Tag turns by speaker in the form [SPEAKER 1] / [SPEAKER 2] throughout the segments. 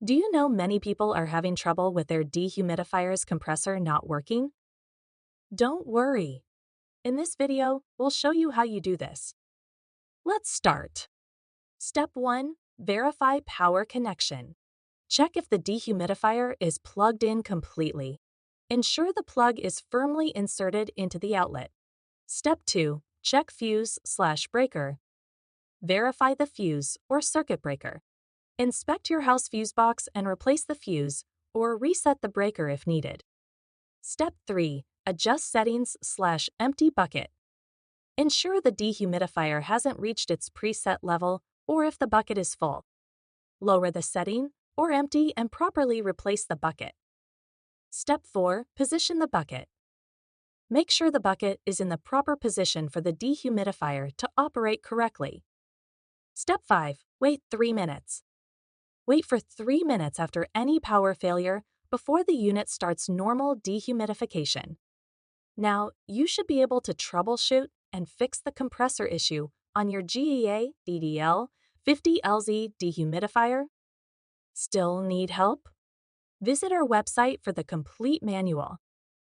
[SPEAKER 1] Do you know many people are having trouble with their dehumidifier's compressor not working? Don't worry. In this video, we'll show you how you do this. Let's start. Step 1. Verify power connection. Check if the dehumidifier is plugged in completely. Ensure the plug is firmly inserted into the outlet. Step 2. Check fuse/breaker. Verify the fuse or circuit breaker. Inspect your house fuse box and replace the fuse or reset the breaker if needed. Step 3. Adjust settings/empty bucket. Ensure the dehumidifier hasn't reached its preset level or if the bucket is full. Lower the setting or empty and properly replace the bucket. Step 4. Position the bucket. Make sure the bucket is in the proper position for the dehumidifier to operate correctly. Step 5. Wait 3 minutes. Wait for 3 minutes after any power failure before the unit starts normal dehumidification. Now, you should be able to troubleshoot and fix the compressor issue on your GE ADEL50LZ dehumidifier. Still need help? Visit our website for the complete manual.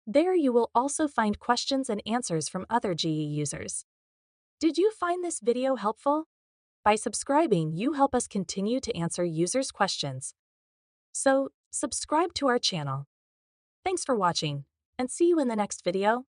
[SPEAKER 1] There you will also find questions and answers from other GE users. Did you find this video helpful? By subscribing, you help us continue to answer users' questions. So, subscribe to our channel. Thanks for watching, and see you in the next video.